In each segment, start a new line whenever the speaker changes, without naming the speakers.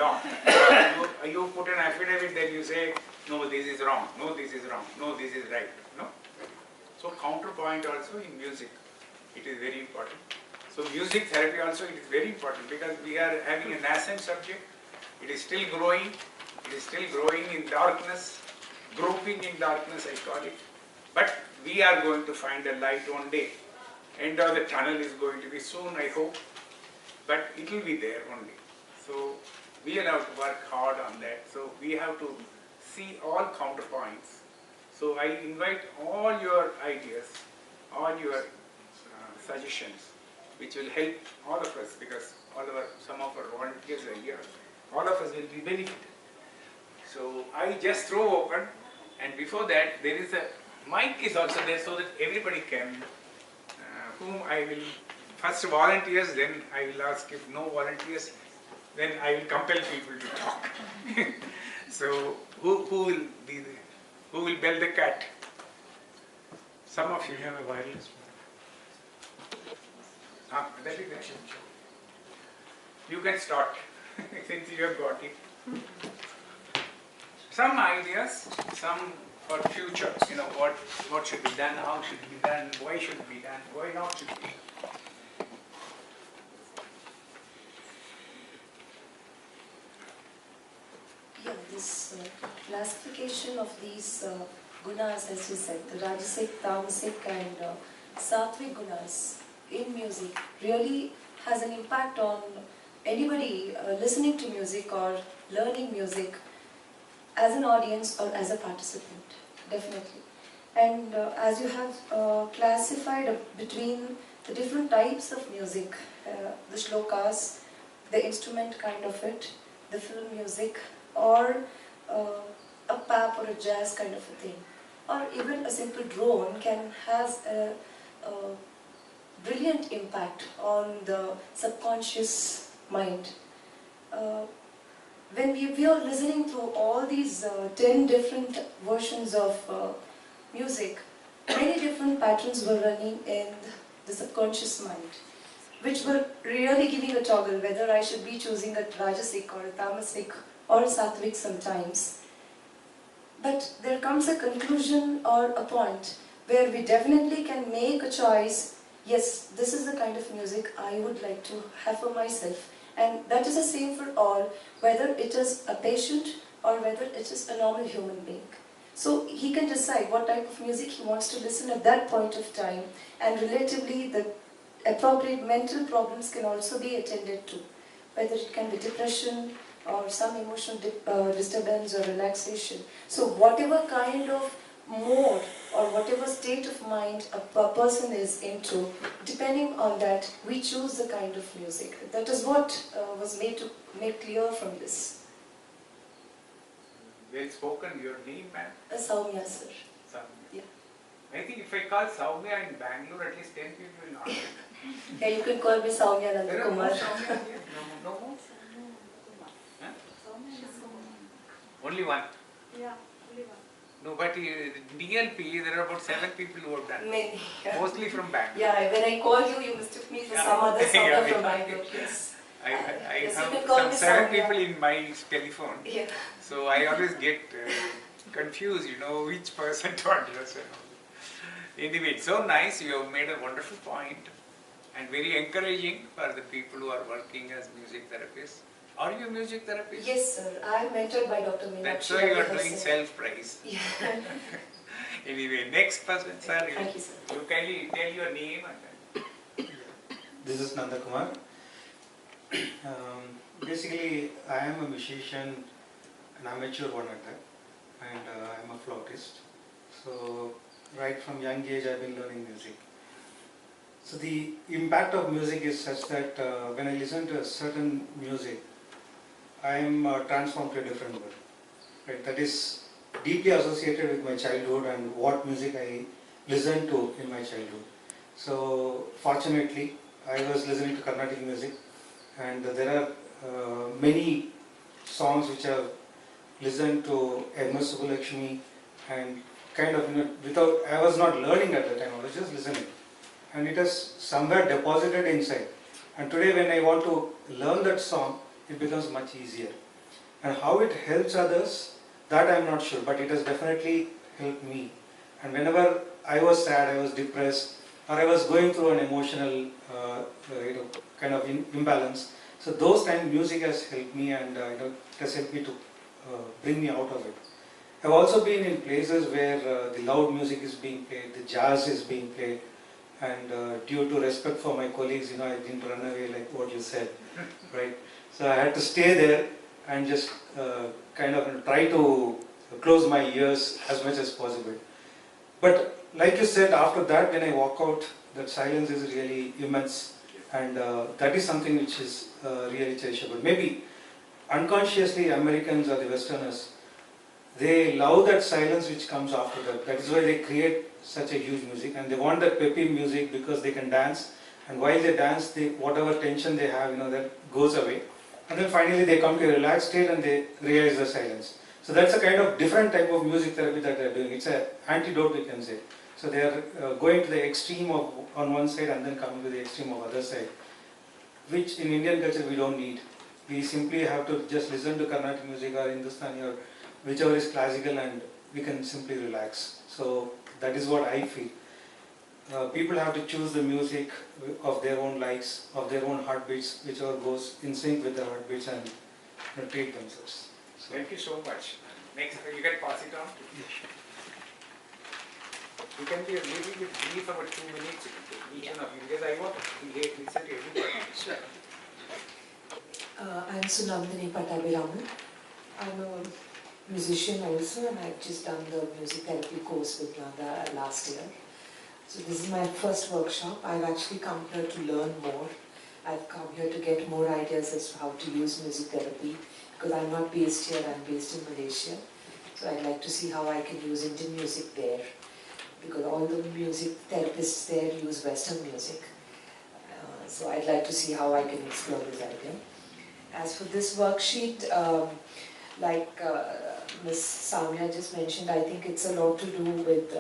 law. You put an affidavit, then you say, no, this is wrong, no, this is wrong, no, this is right. No? So counterpoint also in music, it is very important. So music therapy also, it is very important because we are having a nascent subject. It is still growing. It is still growing in darkness, groping in darkness, I call it. But we are going to find a light one day. End of the tunnel is going to be soon, I hope. But it will be there only. So we will have to work hard on that. So we have to see all counterpoints. So I invite all your ideas, all your suggestions, which will help all of us because some of our volunteers are here. All of us will be benefited. So I just throw open, and before that there is a mic is also there so that everybody can, whom I will, first volunteers, then I will ask if no volunteers, then I will compel people to talk. So who will bell the cat? Some of you have a wireless one. That is it. You can start since you have got it. Some ideas, some for future, what should be done, how should it be done, why should it be done, why not should it be.
Yeah, this classification of these gunas, as you said, the Rajasic, Tamasic and Sattvic gunas in music really has an impact on anybody listening to music or learning music as an audience or as a participant, definitely. And as you have classified between the different types of music, the shlokas, the instrument kind of it, the film music, or a pop or a jazz kind of a thing, or even a simple drone can has a brilliant impact on the subconscious mind. When we are listening to all these 10 different versions of music, many different patterns were running in the subconscious mind, which were really giving a toggle whether I should be choosing a Rajasic or a Tamasic or a Sattvic sometimes. But there comes a conclusion or a point where we definitely can make a choice, yes, this is the kind of music I would like to have for myself. And that is the same for all, whether it is a patient or whether it is a normal human being. So he can decide what type of music he wants to listen at that point of time, and relatively the appropriate mental problems can also be attended to, whether it can be depression or some emotional disturbance or relaxation. So whatever kind of mode or whatever state of mind a person is into, depending on that, we choose the kind of music. That is what was made clear from this.
Well spoken, your name, ma'am?
Saumya, sir.
Saumya.
Yeah.
I think if I call Saumya in Bangalore, at least 10 people will answer.
Yeah, you can call me Saumya
There are more
Nandakumar.
Saumya here? No more? Huh? Only one?
Yeah, only one.
No, but DLP, there are about 7 people who have done.
Many. Yeah.
Mostly from Bangalore.
Yeah, when I called you, you mistook me for some other Saumya from Bangalore. Yes.
I
Yes, you
have
can call
some
me
7
Saumya.
people in my telephone.
Yeah.
So I always get confused, which person to address. Anyway, it's so nice. You have made a wonderful point and very encouraging for the people who are working as music therapists. Are you a music therapist?
Yes, sir. I am mentored by Dr. Meenakshi.
That's why you are
Hersen.
doing self-praise.
Yeah.
Anyway, next person, sir.
Thank you, sir.
You kindly tell your name and then.
This is Nandakumar. Basically, I am a musician, an amateur one at that, and I am a flautist. So, right from young age, I've been learning music. So, the impact of music is such that when I listen to a certain music, I am transformed to a different world. Right? That is deeply associated with my childhood and what music I listened to in my childhood. So, fortunately, I was listening to Carnatic music, and there are many songs which I've listened to M.S. Subbulakshmi, and kind of, without, I was not learning at the time, I was just listening. And it has somewhere deposited inside. And today when I want to learn that song, it becomes much easier. And how it helps others, that I'm not sure, but it has definitely helped me. And whenever I was sad, I was depressed, or I was going through an emotional, kind of imbalance, so those times music has helped me, and it has helped me to bring me out of it. I've also been in places where the loud music is being played, the jazz is being played, and due to respect for my colleagues, I didn't run away like what you said, right? So I had to stay there and just kind of try to close my ears as much as possible. But like you said, after that, when I walk out, that silence is really immense, and that is something which is really cherishable. Maybe unconsciously, Americans or the Westerners, they love that silence which comes after that. That is why they create such a huge music, and they want that peppy music because they can dance, and while they dance, whatever tension they have, that goes away, and then finally they come to a relaxed state and they realize the silence. So that's a kind of different type of music therapy that they're doing. It's an antidote, we can say. So they are going to the extreme of on one side and then coming to the extreme of other side, which in Indian culture we don't need. We simply have to just listen to Carnatic music or Hindustani or whichever is classical, and we can simply relax. So that is what I feel. People have to choose the music of their own likes, of their own heartbeats, whichever goes in sync with their heartbeats, and treat themselves. So,
Thank you so much. Next, you can pass it on. You can be a little bit brief about 2 minutes, each one of you, because I want to listen to everybody.
Sure. I'm Sunandini Pattabhiraman. I'm a musician also, and I've just done the music therapy course with Nanda last year. So this is my first workshop. I've actually come here to learn more. I've come here to get more ideas as to how to use music therapy, because I'm not based here, I'm based in Malaysia. So I'd like to see how I can use Indian music there, because all the music therapists there use Western music. So I'd like to see how I can explore this idea. As for this worksheet, like Ms. Samya just mentioned, I think it's a lot to do with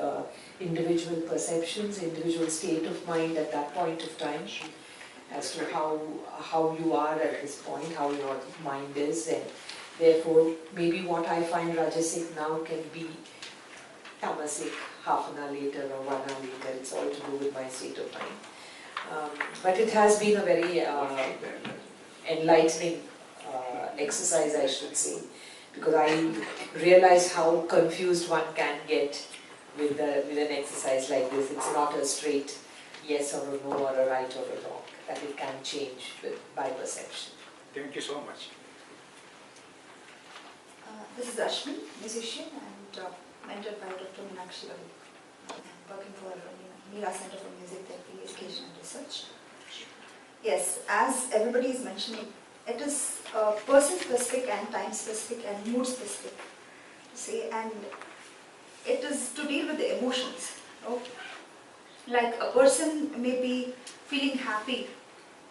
individual perceptions, individual state of mind at that point of time, as to how you are at this point, how your mind is, and therefore maybe what I find Rajasic now can be Tamasic half an hour later or 1 hour later. It's all to do with my state of mind. But it has been a very enlightening exercise, I should say, because I realize how confused one can get with an exercise like this. It's not a straight yes or a no or a right or a wrong, that it can change by perception.
Thank you so much.
This is Ashmi, musician and mentored by Dr. Meenakshi Ravi. I'm working for Meera Center for Music Therapy, Education and Research. Yes, as everybody is mentioning, it is person-specific and time-specific and mood-specific, say, and it is to deal with the emotions. Okay? Like a person may be feeling happy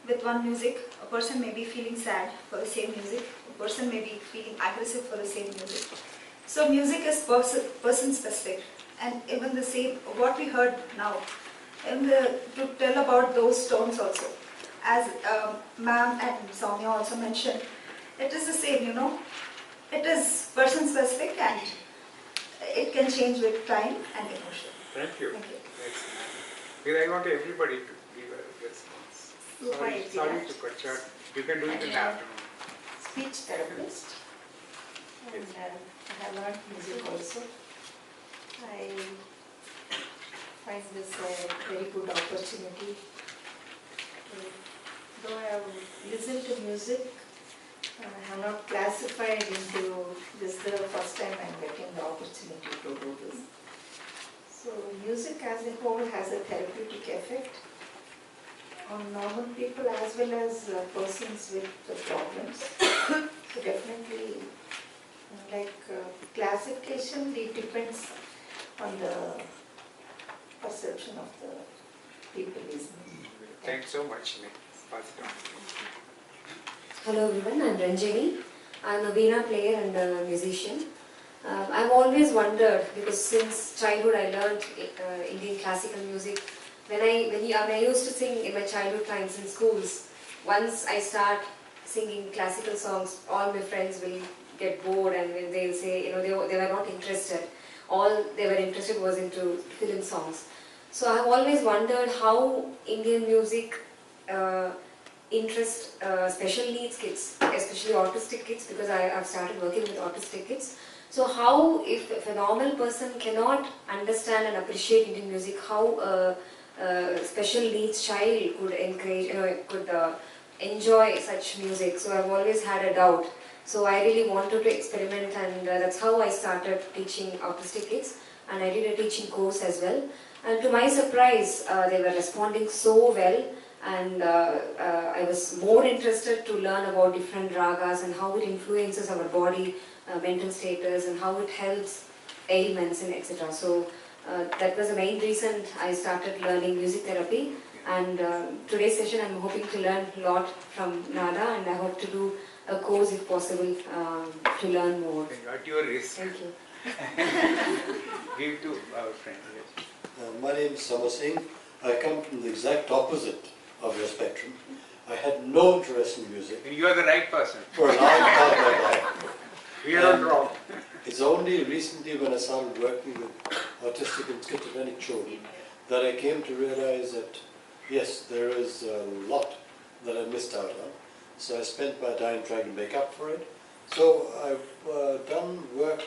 with one music, a person may be feeling sad for the same music, a person may be feeling aggressive for the same music. So music is person-specific, and even the same, what we heard now, to tell about those tones also, as ma'am and Soumya also mentioned, it is the same, it is person-specific and it can change with time and emotion.
Thank you.
Thank you.
Excellent. Because I want everybody to give a response. Sorry to cut short. You can do it in the afternoon.
Speech therapist, and I have learned music also. I find this a very good opportunity. Though I have listened to music, I have not classified into this. The first time I am getting the opportunity to do this. So music as a whole has a therapeutic effect on normal people as well as persons with the problems. So definitely, classification, it depends on the perception of the people listening.
Thanks so much, Nick. Pass it on.
Hello everyone, I'm Ranjini. I'm a Veena player and a musician. I've always wondered, because since childhood I learned Indian classical music. When I used to sing in my childhood times in schools, once I start singing classical songs, all my friends will get bored and they'll say, they were not interested. All they were interested was into film songs. So I've always wondered how Indian music interests special needs kids, especially autistic kids, because I've started working with autistic kids. So how, if a normal person cannot understand and appreciate Indian music, how a special needs child could encourage, could enjoy such music? So I've always had a doubt. So I really wanted to experiment, and that's how I started teaching autistic kids, and I did a teaching course as well. And to my surprise, they were responding so well, and I was more interested to learn about different ragas and how it influences our body, mental status, and how it helps ailments and etc. So that was the main reason I started learning music therapy. And today's session I'm hoping to learn a lot from Nada, and I hope to do a course if possible to learn more.
At your risk.
Thank you.
Give to our friend. Yes.
My name is Samar Singh. I come from the exact opposite of your spectrum. I had no interest in music
You are the right person.
for a long part of my life.
We are not wrong.
It's only recently when I started working with autistic and schizophrenic children that I came to realize that, yes, there is a lot that I missed out on. So I spent my time trying to make up for it. So I've done work,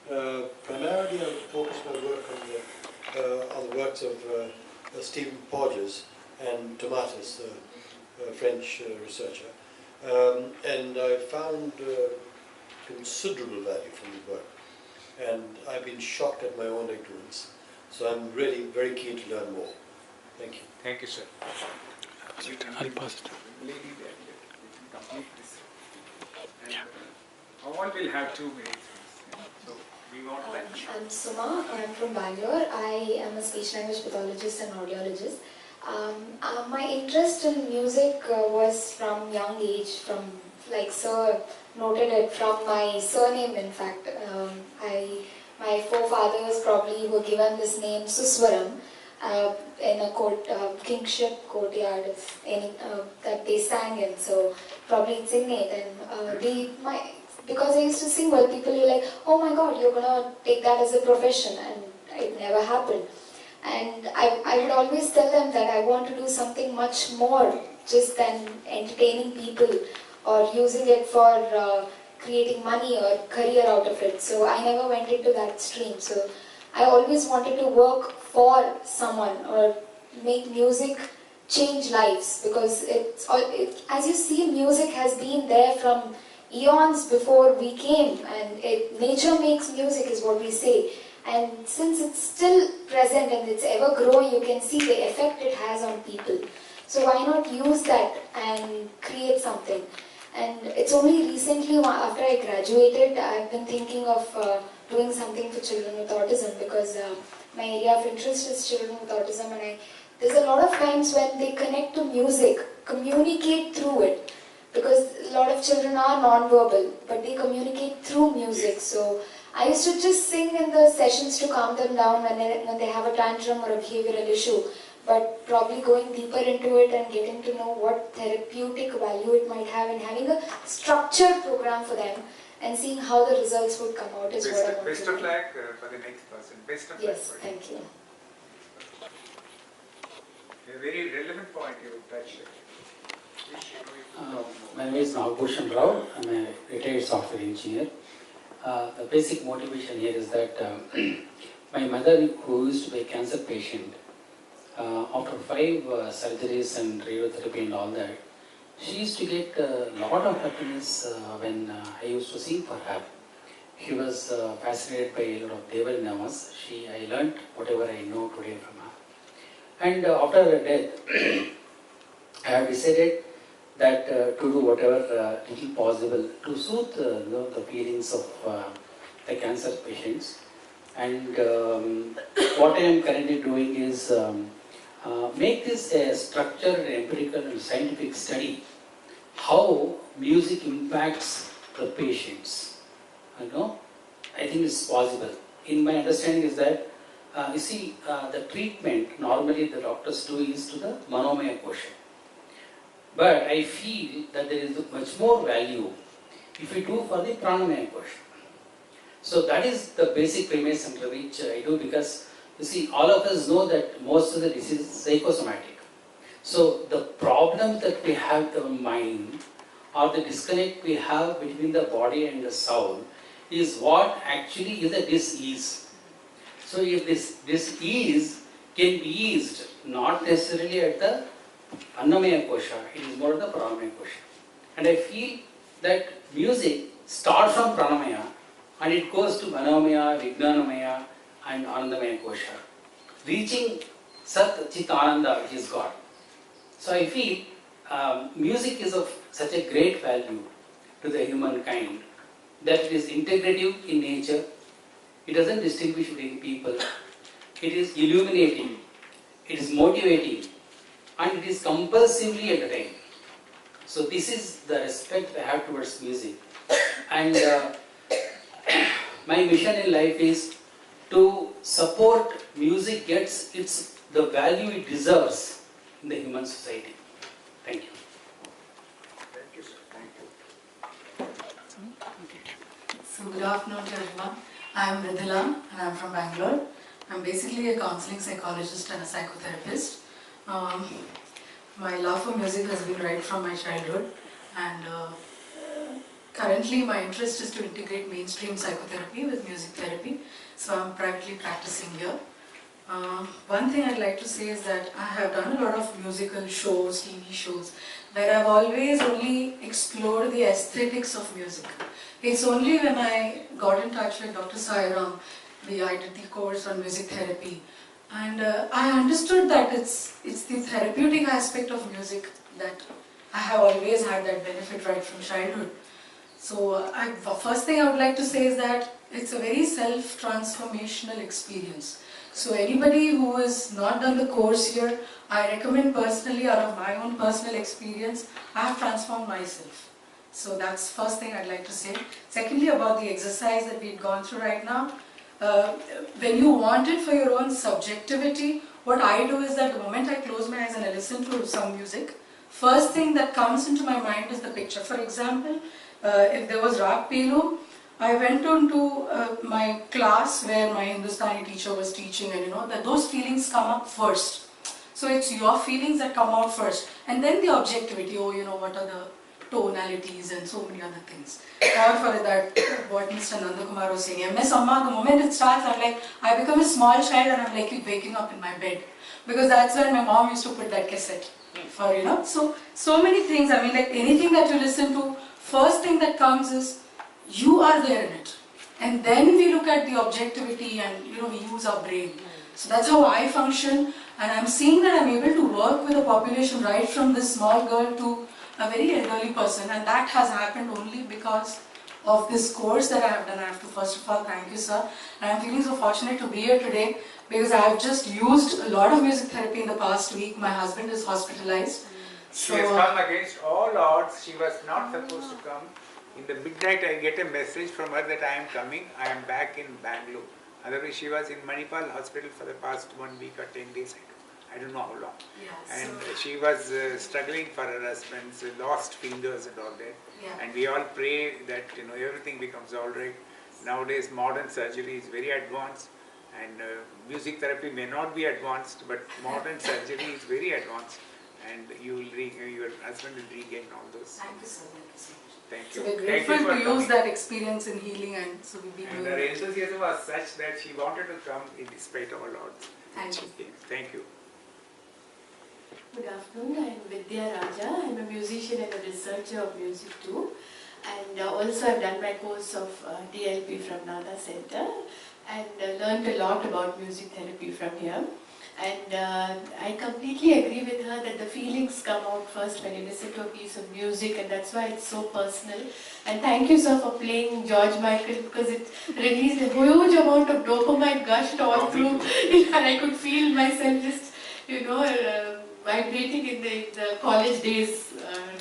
primarily I've focused my work on the works of Stephen Porges and Tomatis, the French researcher. And I found considerable value from the work. And I've been shocked at my own ignorance. So I'm really very keen to learn more. Thank you.
Thank you, sir.
I'll pass it.
Lady there, complete this. And all will have 2 minutes. So we want lunch.
I'm Suma. I'm from Bangalore. I am a speech language pathologist and audiologist. My interest in music was from young age, from like Sir noted it, from my surname in fact. My forefathers probably were given this name Suswaram in a kingship courtyard that they sang in, so probably it's innate. And because I used to sing well, people were like, oh my god, you're gonna take that as a profession, and it never happened. And I would always tell them that I want to do something much more just than entertaining people or using it for creating money or career out of it. So I never went into that stream. So I always wanted to work for someone or make music change lives, because as you see, music has been there from eons before we came, and nature makes music is what we say. And since it's still present and it's ever growing, you can see the effect it has on people. So why not use that and create something? And it's only recently, after I graduated, I've been thinking of doing something for children with autism, because my area of interest is children with autism, and there's a lot of times when they connect to music, communicate through it, because a lot of children are non-verbal, but they communicate through music. So I used to just sing in the sessions to calm them down when they have a tantrum or a behavioral issue, but probably going deeper into it and getting to know what therapeutic value it might have, and having a structured program for them and seeing how the results would come out is what I want to do.
Best of luck for the next person. Best of luck.
Yes,
for
thank you.
A very relevant point you touched.
My name is Nagbhushan Rao. I'm a retired software engineer. The basic motivation here is that my mother, who used to be a cancer patient, after 5 surgeries and radiotherapy and all that, she used to get a lot of happiness when I used to sing for her. She was fascinated by a lot of Deval Namas. I learnt whatever I know today from her. And after her death, I have decided that to do whatever little possible to soothe the feelings of the cancer patients. And what I am currently doing is make this a structured, empirical and scientific study, how music impacts the patients. I think it's possible. In my understanding is that, you see, the treatment normally the doctors do is to the Manomaya portion. But I feel that there is much more value if we do for the pranamaya portion. So that is the basic premise under which I do, because you see, all of us know that most of the disease is psychosomatic. So the problem that we have in the mind, or the disconnect we have between the body and the soul, is what actually is a dis-ease. So if this dis-ease can be eased, not necessarily at the Annamaya Kosha, it is more the Pranamaya Kosha. And I feel that music starts from Pranamaya and it goes to Manomaya, Vijnanamaya and Anandamaya Kosha, reaching Sat Chit Ananda, which is God. So I feel music is of such a great value to the humankind that it is integrative in nature, it doesn't distinguish between people, it is illuminating, it is motivating, and it is compulsively entertaining. So this is the respect I have towards music. And my mission in life is to support music gets the value it deserves in the human society. Thank you.
Thank you, sir. Thank you.
So good afternoon to everyone. I am Mridula and I am from Bangalore. I am basically a counseling psychologist and a psychotherapist. My love for music has been right from my childhood, and currently my interest is to integrate mainstream psychotherapy with music therapy. So I am privately practicing here. One thing I'd like to say is that I have done a lot of musical shows, TV shows, where I've always only explored the aesthetics of music. It's only when I got in touch with Dr. Sai Ram, I did the course on music therapy, and I understood that it's the therapeutic aspect of music that I have always had that benefit right from childhood. So first thing I would like to say is that it's a very self-transformational experience. So anybody who has not done the course here, I recommend personally, out of my own personal experience, I have transformed myself. So that's first thing I'd like to say. Secondly, about the exercise that we've gone through right now, when you want it for your own subjectivity, what I do is that the moment I close my eyes and I listen to some music, first thing that comes into my mind is the picture. For example, if there was Rag Pelu, I went on to my class where my Hindustani teacher was teaching, and that those feelings come up first. So it's your feelings that come out first, and then the objectivity, what are the tonalities and so many other things. Or for that, what Mr. Nandakumar was saying, MS Amma, the moment it starts, I become a small child and I'm like waking up in my bed. Because that's when my mom used to put that cassette for, so many things. I mean, like anything that you listen to, first thing that comes is, you are there in it. And then we look at the objectivity and, we use our brain. So that's how I function. And I'm seeing that I'm able to work with a population right from this small girl to a very elderly person, and that has happened only because of this course that I have done. I have to first of all thank you, sir. And I'm feeling so fortunate to be here today because I have just used a lot of music therapy in the past week. My husband is hospitalized.
She has come against all odds. She was not supposed to come. In the midnight I get a message from her that I am coming. I am back in Bangalore. Otherwise she was in Manipal hospital for the past 1 week or 10 days. I don't know how long.
Yeah,
and she was struggling for her husband's lost fingers and all that.
Yeah.
And we all pray that everything becomes all right. Nowadays modern surgery is very advanced, and music therapy may not be advanced, but modern surgery is very advanced, and your husband will regain all those.
Thank you, sir. Thank you so much.
Thank
So
you.
we're
Thank
grateful
you for
to
coming.
use that experience in healing, and so we'll be
And
doing
her
it.
enthusiasm was such that she wanted to come in spite of all odds.
Thank you.
Thank you.
Good afternoon, I am Vidya Raja. I am a musician and a researcher of music too. And also I have done my course of DLP from Nada Center and learned a lot about music therapy from here. And I completely agree with her that the feelings come out first when you listen to a piece of music, and that's why it's so personal. And thank you, sir, for playing George Michael, because it released a huge amount of dopamine gushed all through, and I could feel myself just, vibrating in the college days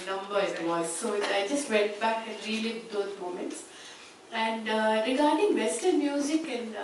number it was. So I just went back and relived those moments. And And regarding Western music, and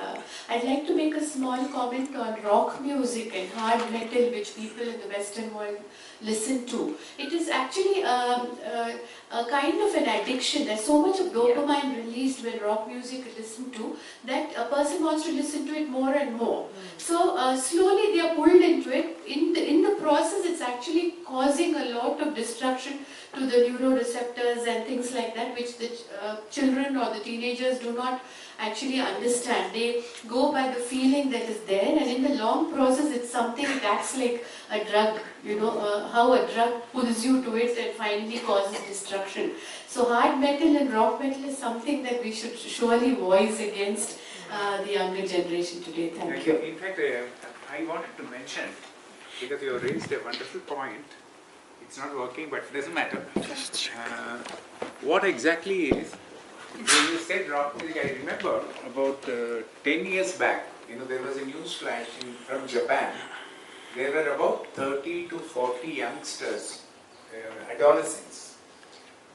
I'd like to make a small comment on rock music and hard metal, which people in the Western world listen to. It is actually a kind of an addiction. There's so much of dopamine released when rock music is listened to that a person wants to listen to it more and more. So slowly they are pulled into it. In the process, it's actually causing a lot of destruction to the neuroreceptors and things like that, which the children or the teenagers do not actually understand. They go by the feeling that is there, and in the long process, it's something that acts like a drug. You know, how a drug pulls you to it and finally causes destruction. So hard metal and rock metal is something that we should surely voice against the younger generation today. Thank you.
In fact, I wanted to mention, because you raised a wonderful point, it's not working, but it doesn't matter. What exactly is, when you said rock music, I remember about 10 years back, there was a news flash from Japan. There were about 30 to 40 youngsters, adolescents.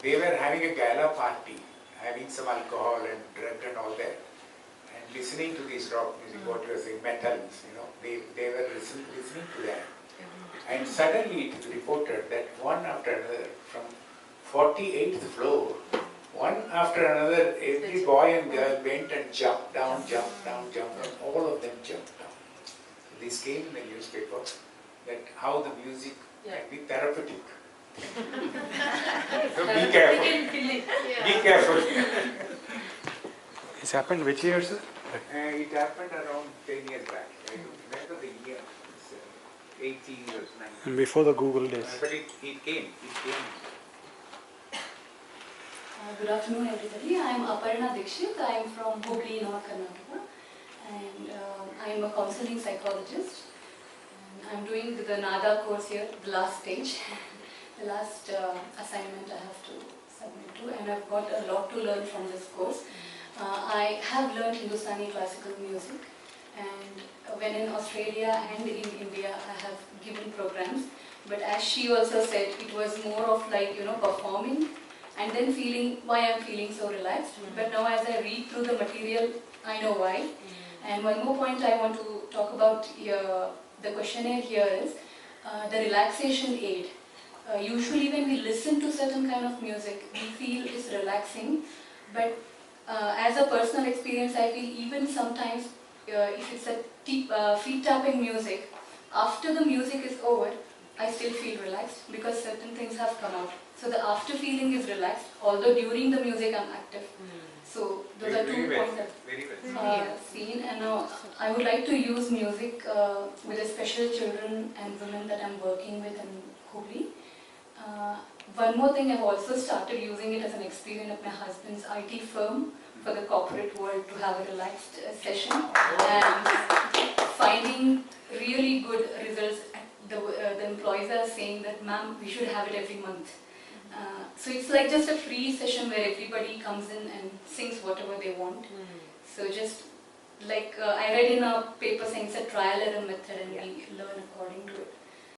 They were having a gala party, having some alcohol and drug and all that, and listening to this rock music, what you were saying, metals, they were listening to that. And suddenly it is reported that one after another, from 48th floor, one after another, every boy and girl went and jumped down, all of them jumped down. This came in the newspaper, that how the music can be therapeutic. So be careful. Be careful.
It's happened which year, sir?
It happened around 10 years back. I don't remember the year. It's 18 or 19.
Before the Google days.
But it came.
Good afternoon, everybody. I am Aparna Dikshit. I am from Hubli, North Karnataka, and I am a counseling psychologist. And I am doing the NADA course here, the last stage, the last assignment I have to submit to, and I've got a lot to learn from this course. I have learned Hindustani classical music, and when in Australia and in India, I have given programs. But as she also said, it was more of like, performing and then feeling why I'm feeling so relaxed. But now as I read through the material, I know why. And one more point I want to talk about here, the questionnaire here is the relaxation aid. Usually when we listen to certain kind of music, we feel it's relaxing. But as a personal experience, I feel even sometimes if it's a feet tapping music, after the music is over, I still feel relaxed because certain things have come out. So the after feeling is relaxed, although during the music I'm active. So those are 2 points I've seen. And now I would like to use music with the special children and women that I'm working with in Hubli. One more thing, I've also started using it as an experience at my husband's IT firm for the corporate world to have a relaxed session and finding really good results. The employees are saying that, ma'am, we should have it every month. So it's like just a free session where everybody comes in and sings whatever they want. So just like I read in a paper saying it's a trial error method and we learn according to it.